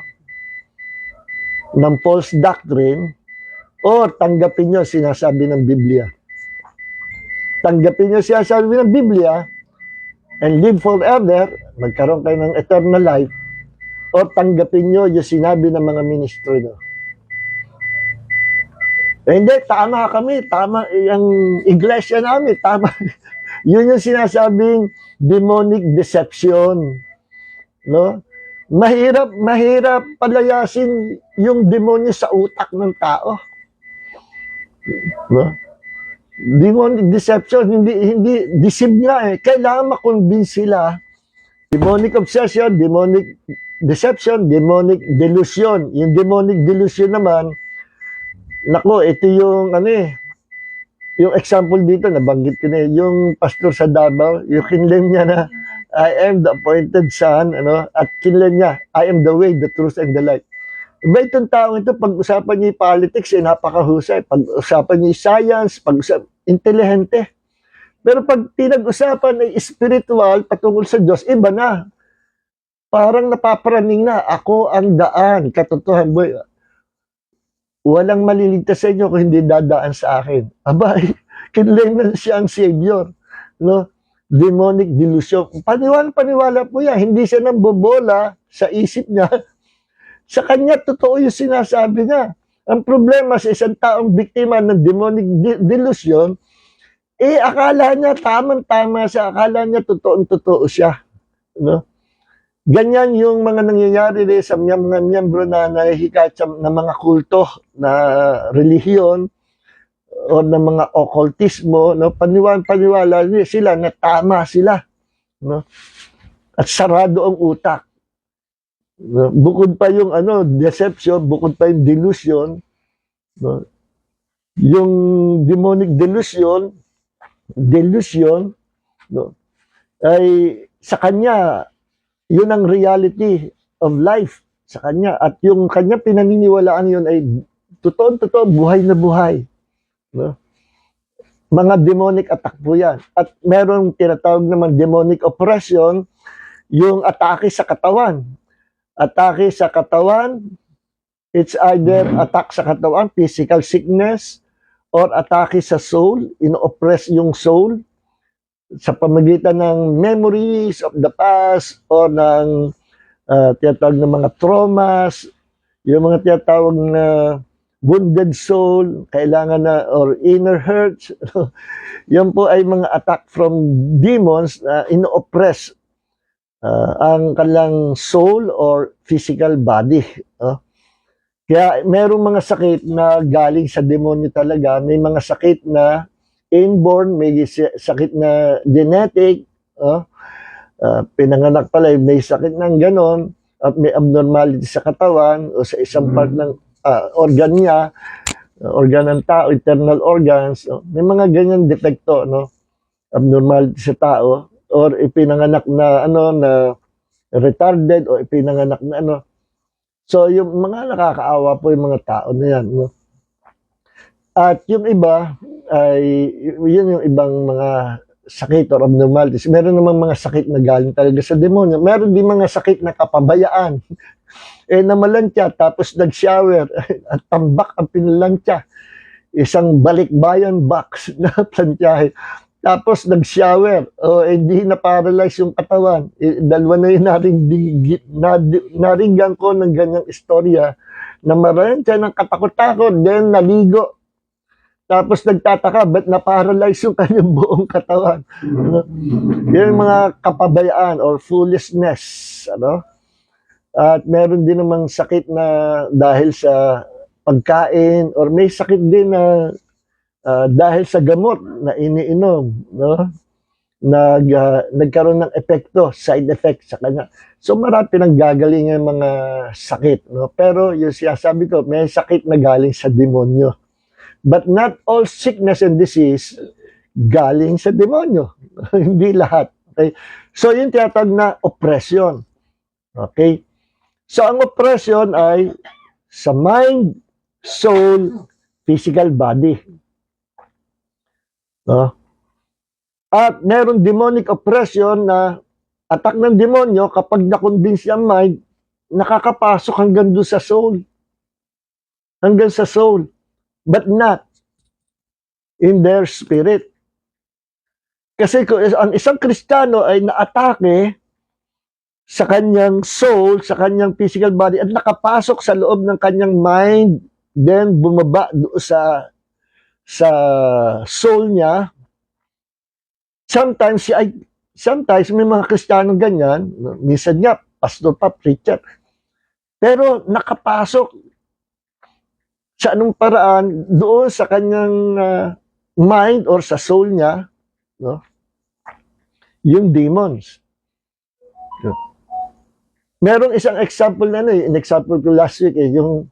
ng false doctrine, o tanggapin nyo sinasabi ng Biblia. Tanggapin nyo sinasabi ng Biblia and live forever, magkaroon kayo ng eternal life, o tanggapin nyo yung sinabi ng mga ministro nyo. Hindi, tama kami, tama, ang iglesia namin, tama. Yun yung sinasabing demonic deception. No? Mahirap palayasin yung demonyo sa utak ng tao. No? Demonic deception, hindi deceive nga eh. Kailangan makonvince sila. Demonic obsession, demonic deception, demonic delusion. Yung demonic delusion naman, nako, ito yung yung example dito, nabanggit ko na yung pastor sa Davao, yung kinlem niya na I am the appointed son, at kinlem niya, I am the way, the truth, and the life. Iba itong taong ito, pag-usapan niya yung politics, napakahusay. Pag-usapan niya yung science, intelihente. Pero pag pinag-usapan ay spiritual, patungkol sa Diyos, iba na. Parang napaparaning na, ako ang daan, katotohan boy. Walang maliligtas sa inyo kung hindi dadaan sa akin. Abay, kinlem na siya ang Savior. No? Demonic delusion. Paniwala po yan. Hindi siya nang bobola sa isip niya. Sa kanya, totoo yung sinasabi niya. Ang problema sa isang taong biktima ng demonic delusion, akala niya tamang-tama siya. Akala niya totoong-totoo siya. No? Ganyan yung mga nangyayari sa mga miyembro na nahihikayat na mga kulto na relihiyon o ng mga occultismo, no? Paniwala sila na tama sila, no? At sarado ang utak. No? Bukod pa yung deception, bukod pa yung delusion, no? Yung demonic delusion, no? Ay sa kanya Yun ang reality of life sa kanya. At yung kanya pinaniniwalaan yun ay totoo, buhay na buhay. No? Mga demonic attack po yan. At meron tinatawag naman demonic oppression, yung atake sa katawan. Atake sa katawan, it's either attack sa katawan, physical sickness, or atake sa soul, ino-oppress yung soul sa pamagitan ng memories of the past o ng tinatawag na mga traumas, yung mga tinatawag na wounded soul, kailangan na, or inner hurts. Yan po ay mga attack from demons na ino-oppress ang kanilang soul or physical body. Kaya merong mga sakit na galing sa demonyo talaga, may mga sakit na inborn, may sakit na genetic, pinanganak pala, may sakit ng ganon, at may abnormality sa katawan o sa isang part ng organ niya, organ ng tao, internal organs, may mga ganyan depekto, no? Abnormality sa tao, or ipinanganak na na retarded, o ipinanganak na So, yung mga nakakaawa po yung mga tao na yan, no? At yung iba ay yun yung ibang mga sakit or abnormalities. Meron namang mga sakit na galing talaga sa demonyo. Meron din mga sakit na kapabayaan. Namalantya tapos nag-shower at tambak ang pinalantya. Isang balikbayan box na plantyahe. Tapos nag-shower, hindi na-paralyze yung katawan. Dalawa na yung naringgan ko ng ganyang istorya na maraming siya ng katakot-takot, then naligo. Tapos nagtataka, ba't na-paralyze yung kanyang buong katawan? Yung mga kapabayaan or foolishness. At meron din namang sakit na dahil sa pagkain, or may sakit din na dahil sa gamot na iniinom, no? Nagkaroon ng epekto, side effect sa kanya. So marami pinanggagalingan ng mga sakit, no? Pero yung sinasabi ko, may sakit na galing sa demonyo. But not all sickness and disease galing sa demonyo. Hindi lahat. Okay? So yung tinatawag na oppression. Okay? So ang oppression ay sa mind, soul, physical body. At meron demonic oppression na attack ng demonyo kapag na-convince yung mind, nakakapasok hanggang doon sa soul. Hanggang sa soul. But not in their spirit. Kasi kung ang isang Kristiyano ay naatake sa kanyang soul, sa kanyang physical body, at nakapasok sa loob ng kanyang mind, then bumaba doon sa soul niya. Sometimes may mga Kristiyano ganyan, minsan nga pastor pa, preacher, pero nakapasok sa anong paraan doon sa kanyang mind or sa soul niya, no? Yung demons. Merong isang example na in-example ko last week, yung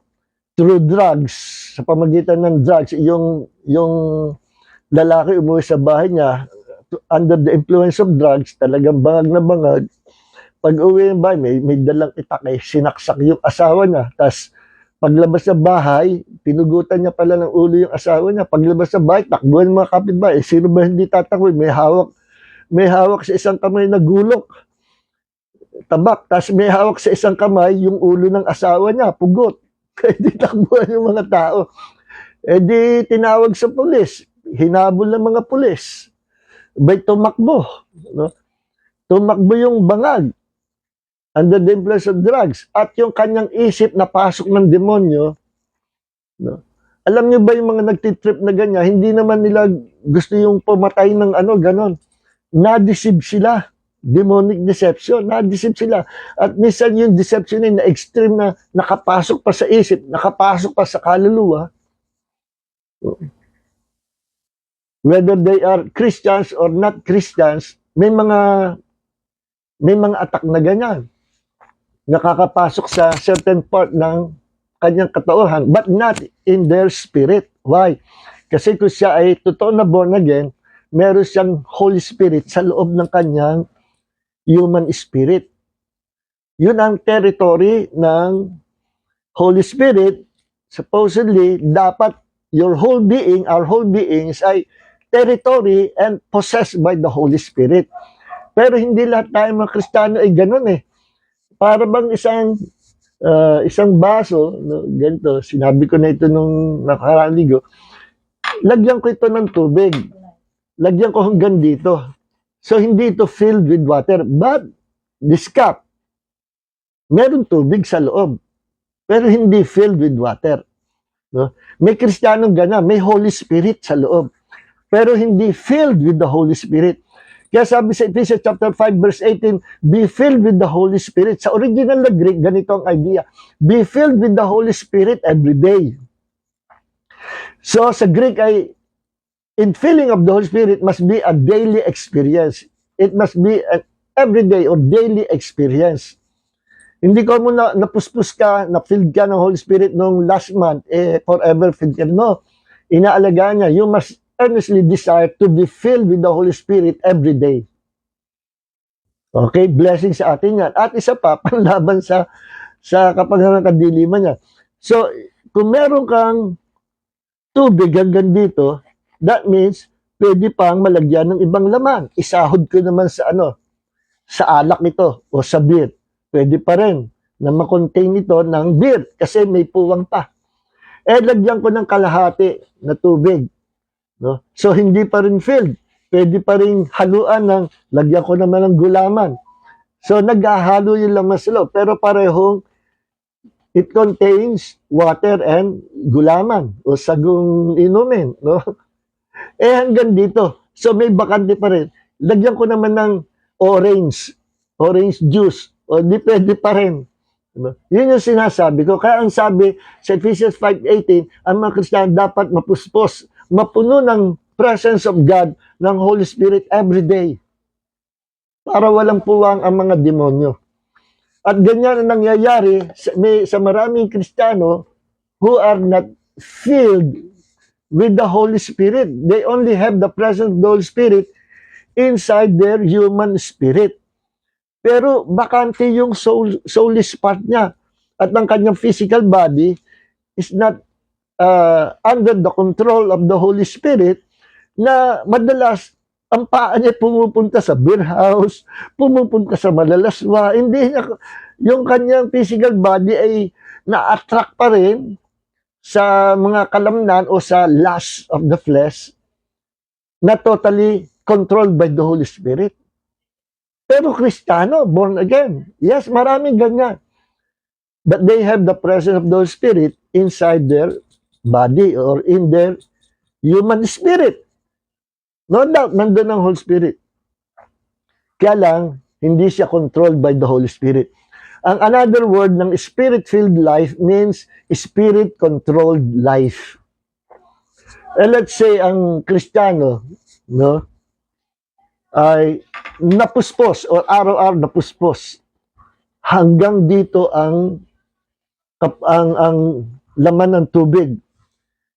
through drugs, sa pamagitan ng drugs, yung lalaki umuwi sa bahay niya under the influence of drugs, talagang bangag na bangag. Pag uwi ng bahay, may dalang itak, sinaksak yung asawa niya. Tapos paglabas sa bahay, pinugutan niya pala ng ulo yung asawa niya. Paglabas sa bahay, takbuhan mga kapitbahay. Sino ba hindi tatakbo? May hawak sa isang kamay na gulok, tabak. Tapos may hawak sa isang kamay yung ulo ng asawa niya, pugot. Kaya di takbuhan yung mga tao. Di tinawag sa pulis. Hinabol ng mga pulis. Bay tumakbo. No? Tumakbo yung bangag under the influence of drugs. At yung kanyang isip na pasok ng demonyo. No? Alam niyo ba yung mga nagtitrip na ganyan, hindi naman nila gusto yung pumatay ng ganon. Na-deceive sila. Demonic deception. Na-deceive sila. At minsan yung deception na extreme na nakapasok pa sa isip, nakapasok pa sa kaluluwa. Whether they are Christians or not Christians, may mga attack na ganyan. Nakakapasok sa certain part ng kanyang katauhan, but not in their spirit. Why? Kasi kung siya ay totoo na born again, meron siyang Holy Spirit sa loob ng kanyang human spirit. Yun ang territory ng Holy Spirit. Supposedly, dapat your whole being, our whole beings ay territory and possessed by the Holy Spirit. Pero hindi lahat tayo mga Kristiyano ay ganun eh. Para bang isang baso, no, ganito, sinabi ko na ito nung nakaraang linggo, lagyan ko ito ng tubig. Lagyan ko hanggang dito. So, hindi ito filled with water. But, this cup, meron tubig sa loob. Pero hindi filled with water. No? May Kristiyanong gana, may Holy Spirit sa loob. Pero hindi filled with the Holy Spirit. Kaya sabi sa Ephesians chapter 5 verse 18, be filled with the Holy Spirit. Sa original na Greek, ganito ang idea. Be filled with the Holy Spirit every day. So sa Greek ay, in filling of the Holy Spirit must be a daily experience. It must be an everyday or daily experience. Hindi ko mo napuspos ka, na-filled ka ng Holy Spirit nung last month, forever filled ka. No. Inaalagaan niya, you must earnestly desire to be filled with the Holy Spirit every day. Okay, blessing sa atin yan. At isa pa, panlaban sa kapag kadiliman niya. So, kung meron kang tubig hanggang dito, that means, pwede pang malagyan ng ibang laman. Isahod ko naman sa sa alak ito o sa beer. Pwede pa rin na makontain ito ng beer kasi may puwang pa. Lagyan ko ng kalahati na tubig. No? So, hindi pa rin filled. Pwede pa rin haluan ng, lagyan ko naman ng gulaman. So, naghahalo yung laman sa loob. Pero parehong, it contains water and gulaman o sagong inumin. No? Hanggang dito. So, may bakante pa rin. Lagyan ko naman ng orange juice. O, di pwede pa rin. No? Yun yung sinasabi ko. Kaya ang sabi sa Ephesians 5:18, ang mga Kristiyano dapat mapuspos, mapuno ng presence of God, ng Holy Spirit every day. Para walang puwang ang mga demonyo. At ganyan ang nangyayari sa maraming Kristiyano who are not filled with the Holy Spirit. They only have the presence of the Holy Spirit inside their human spirit. Pero bakante yung soulless part niya. At ang kanyang physical body is not under the control of the Holy Spirit, na madalas ang paa niya pumupunta sa beer house, pumupunta sa malalaswa. Hindi niya, yung kanyang physical body ay na-attract pa rin sa mga kalamnan o sa lust of the flesh na totally controlled by the Holy Spirit. Pero Kristiyano, born again. Yes, maraming ganyan. But they have the presence of the Holy Spirit inside their body or in their human spirit. No doubt, nandun ang Holy Spirit. Kaya lang, hindi siya controlled by the Holy Spirit. Ang another word ng spirit-filled life means spirit-controlled life. Let's say, ang Kristiyano, no, ay napuspos o araw-araw napuspos. Hanggang dito ang laman ng tubig.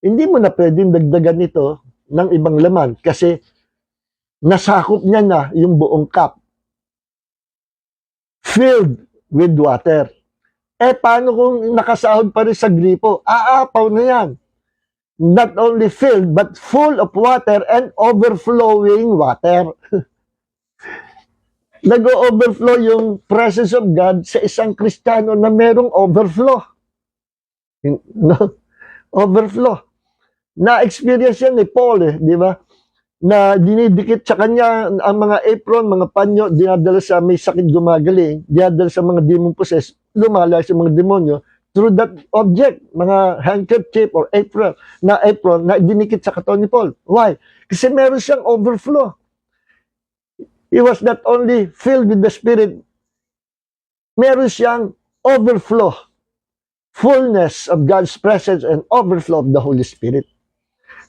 Hindi mo na pwedeng dagdagan ito ng ibang laman kasi nasakop niya na yung buong cup. Filled with water. Paano kung nakasahod pa rin sa gripo? Aapaw na yan. Not only filled, but full of water and overflowing water. Nag-overflow yung presence of God sa isang Kristiyano na merong overflow. No? Overflow. Na-experience yan ni Paul, di ba? Na dinidikit sa kanya ang mga apron, mga panyo, dinadala sa may sakit gumagaling, dinadala sa mga demon possessed, lumala sa mga demonyo, through that object, mga handkerchief or apron na dinikit sa katawan ni Paul. Why? Kasi meron siyang overflow. He was not only filled with the Spirit, meron siyang overflow. Fullness of God's presence and overflow of the Holy Spirit.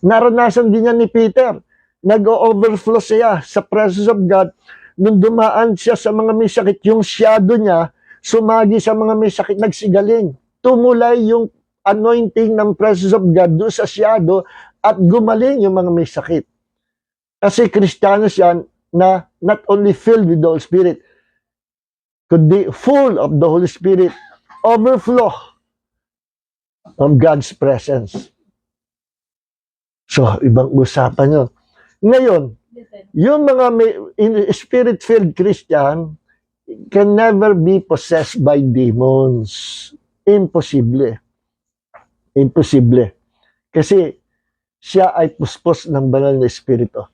Naranasan din niya ni Peter. Nag-overflow siya sa presence of God. Nung dumaan siya sa mga may sakit, yung shadow niya, sumagi sa mga may sakit, nagsigaling. Tumulay yung anointing ng presence of God doon sa shadow at gumaling yung mga may sakit. Kasi Kristiyano siya na not only filled with the Holy Spirit, kundi full of the Holy Spirit, overflow of God's presence. So, ibang usapan yun. Ngayon, yung mga spirit-filled Christian can never be possessed by demons. Imposible. Imposible. Kasi siya ay puspos ng banal na espiritu.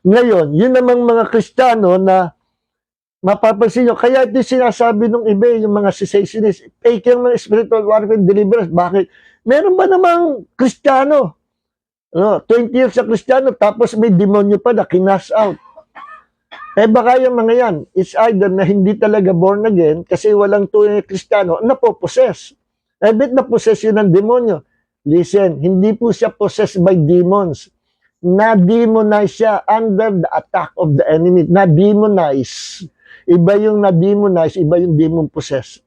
Ngayon, yun namang mga Kristiyano na mapapansin nyo, kaya ito sinasabi ng iba, yung mga cessationist, fake yung mga spiritual warfare deliverance. Bakit? Meron ba namang Kristiyano? 20 years sa Kristiyano, tapos may demonyo pa na kinas out. Baka yung mga yan, it's either na hindi talaga born again, kasi walang tunay na Kristiyano, napopossess. Bet na-possess yun ng demonyo. Listen, hindi po siya possessed by demons. Na-demonize siya under the attack of the enemy. Na-demonize. Iba yung na-demonize, iba yung demon-possessed.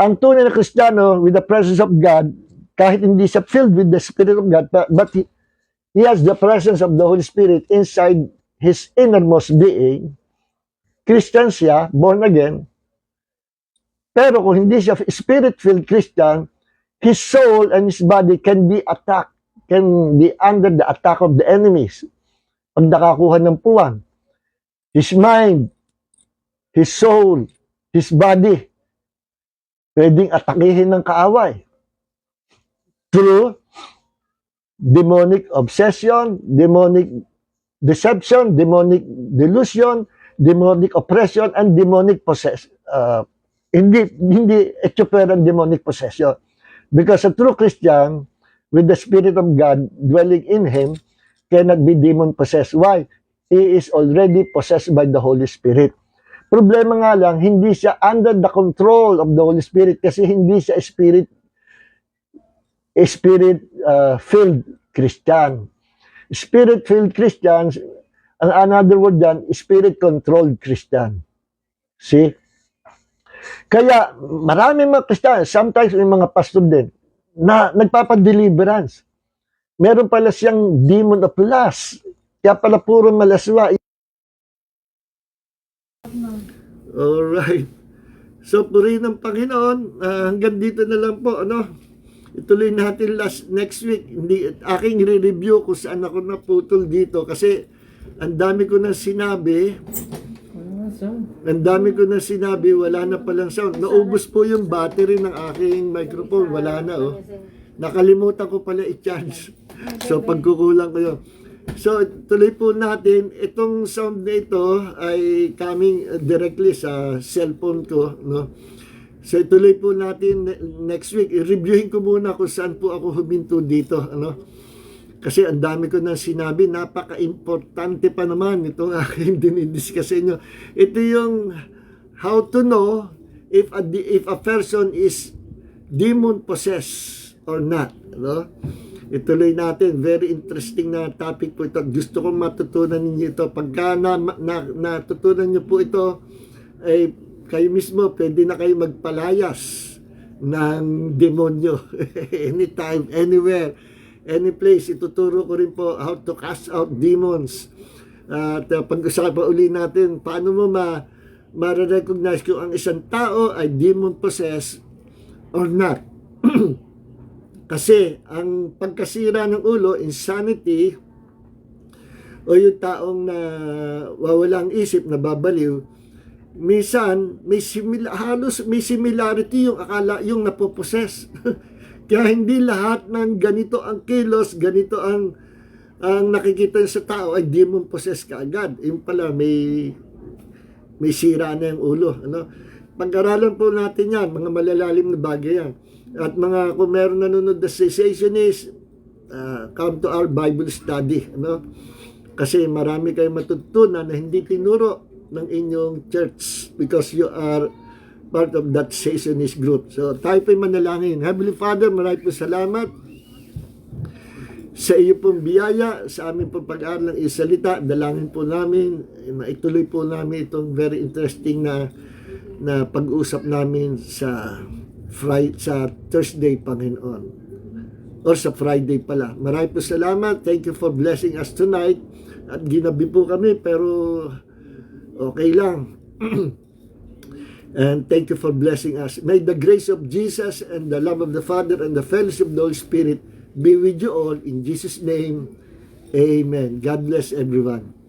Ang tunay na Kristiyano, with the presence of God, kahit hindi siya filled with the Spirit of God, but he has the presence of the Holy Spirit inside his innermost being. Christian siya, born again. Pero kung hindi siya Spirit-filled Christian, his soul and his body can be attacked, can be under the attack of the enemies. Pag nakakuha ng puwan, his mind, his soul, his body, pwedeng atakihin ng kaaway. Through demonic obsession, demonic deception, demonic delusion, demonic oppression, and demonic possession. Hindi etuperang demonic possession. Because a true Christian, with the Spirit of God dwelling in him, cannot be demon-possessed. Why? He is already possessed by the Holy Spirit. Problema nga lang, hindi siya under the control of the Holy Spirit kasi hindi siya Spirit-filled Christian. Spirit-filled Christians, another word dyan, Spirit-controlled Christian. See? Kaya, marami mga Christian, sometimes may mga pastor din, na nagpapadeliverance. Meron pala siyang demon of lust. Kaya pala puro malaswa. Alright. So, purihin ng Panginoon. Hanggang dito na lang po, ano? Ituloy natin next week. Aking re-review kung saan ako naputol dito. Kasi, ang dami ko na sinabi. Wala na palang sound. Naubos po yung battery ng aking microphone. Wala na, oh. Nakalimutan ko pala i-charge. So, pagkukulang ko yun. So, tuloy po natin. Itong sound na ito ay coming directly sa cellphone ko, no? So, tuloy po natin next week. I-reviewin ko muna kung saan po ako huminto dito, ano? Kasi ang dami ko nang sinabi, napaka-importante pa naman itong aking dinidiscuss sa inyo. Ito yung how to know if a person is demon-possessed or not, no? Ituloy natin. Very interesting na topic po ito. Gusto kong matutunan ninyo ito. Pagka natutunan nyo po ito, ay kayo mismo, pwede na kayo magpalayas ng demonyo. Anytime, anywhere, any place. Ituturo ko rin po how to cast out demons. At pag-usapan uli natin, paano mo ma-recognize kung ang isang tao ay demon-possessed or not. Kasi ang pagkasira ng ulo, insanity, o yung taong na wawalang isip, na babaliw, minsan halos may similarity yung akala yung napopossess. Kaya hindi lahat ng ganito ang kilos, ganito ang nakikita sa tao ay demon possessed kaagad. Yung pala may sira na yung ulo, ano? Pag-aralan po natin yan, mga malalalim na bagay yan. At mga, kung meron nanonood na cessationist, come to our Bible study, ano? Kasi marami kayong matutunan na hindi tinuro ng inyong church because you are part of that cessationist group. So, tayo po'y manalangin. Heavenly Father, marami po salamat sa iyo pong biyaya, sa aming pong pag-aaral ng iyong salita. Dalangin po namin, maituloy po namin itong very interesting na pag-uusap namin sa Thursday, Panginoon. Or sa Friday pala. Marami po salamat. Thank you for blessing us tonight. At ginabi po kami, pero okay lang. And thank you for blessing us. May the grace of Jesus and the love of the Father and the fellowship of the Holy Spirit be with you all. In Jesus' name, amen. God bless everyone.